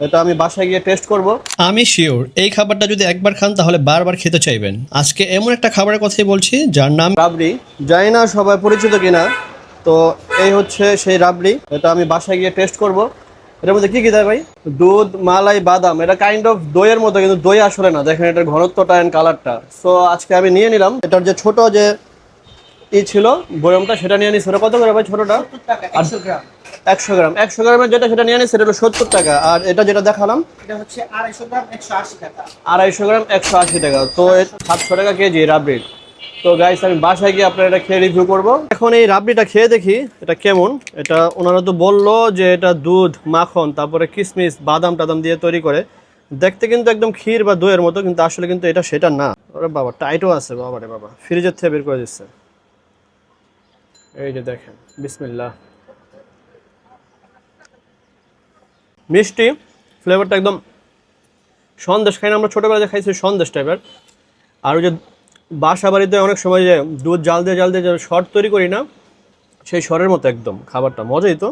এটা আমি বাসায় গিয়ে টেস্ট করব। আমি শিওর এই খাবারটা যদি একবার খান তাহলে বারবার খেতে চাইবেন। আজকে এমন একটা খাবারের কথাই বলছি যার নাম রাবড়ি। জানি না সবাই পরিচিত কিনা, তো এই হচ্ছে সেই রাবড়ি। এটা আমি বাসায় গিয়ে টেস্ট করব। এটার মধ্যে কি কি দেয় ভাই? দুধ, মালাই, বাদাম। এটা কাইন্ড অফ দইয়ের মতো, কিন্তু দই আসলে না। দেখেন এটার ঘনত্বটা এন্ড কালারটা। সো আজকে আমি নিয়ে নিলাম এটার যে ছোট যে ছিল বয়মটা, সেটা নিয়ে নিছি। ওটা কত করে ভাই ছোটটা? 100 গ্রাম। 100 গ্রাম। 100 গ্রামের যেটা সেটা নিয়ে নিছি, সেটা হলো 70 টাকা। আর এটা যেটা দেখালাম এটা হচ্ছে 250 গ্রাম 180 টাকা। 250 গ্রাম 180 টাকা। তো 700 টাকা কেজি রাবড়ির। তো গাইস আমি বাসায় গিয়ে আপনার এটা খেয়ে রিভিউ করব। এখন এই রাবড়িটা খেয়ে দেখি এটা কেমন। এটা ওনারা তো বললো যে এটা দুধ, মাখন, তারপরে কিশমিশ, বাদাম টাদাম দিয়ে তৈরি করে। দেখতে কিন্তু একদম ক্ষীর বা দইয়ের মতো, কিন্তু আসলে কিন্তু এটা সেটা না। ওরে বাবা, টাইটও আছে বাবা রে বাবা, ফ্রিজের থেকে বের করে দিচ্ছে। এই যে দেখেন, বিসমিল্লাহ। মিষ্টি ফ্লেভারটা একদম সন্দেশ খাই না আমরা ছোটোবেলায় যে খাইছি সন্দেশ টাইপের। আর ওই যে বাসা বাড়িতে অনেক সময় যে দুধ জাল দিয়ে যে শর্ট তৈরি করি না, সেই শরের মতো একদম খাবারটা। মজাই তো।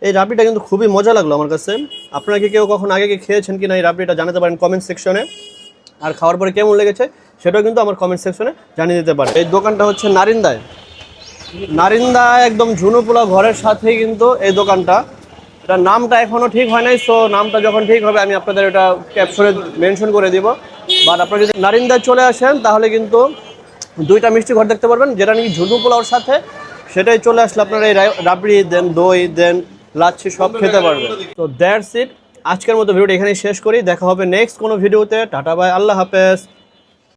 এই রাবড়িটা কিন্তু খুবই মজা লাগলো আমার কাছে। আপনারা কি কেউ কখন আগে কি খেয়েছেন কিনা এই রাবড়িটা জানাতে পারেন কমেন্ট সেকশনে। আর খাওয়ার পরে কেমন লেগেছে সেটাও কিন্তু আমার কমেন্ট সেকশনে জানিয়ে দিতে পারে। এই দোকানটা হচ্ছে নারিন্দায়। নারিন্দায় একদম ঝুনুপোলা ঘরের সাথেই কিন্তু এই দোকানটা। এটা নামটা এখনো ঠিক হয় নাই। সো নামটা যখন ঠিক হবে আমি আপনাদের এটা ক্যাপশনে মেনশন করে দিব। বাট আপনারা যদি নারিন্দায় চলে আসেন তাহলে কিন্তু দুইটা মিষ্টি ঘর দেখতে পারবেন, যেটা নাকি ঝুনু পোলাওর সাথে। সেটাই চলে আসলে আপনারা এই রাবড়ি দেন, দই দেন, লাচ্ছি সব খেতে পারবেন। তো দ্যাটস ইট। আজকের মতো ভিডিওটা এখানেই শেষ করি। দেখা হবে নেক্সট কোনো ভিডিওতে। টাটা বাই, আল্লাহ হাফেজ।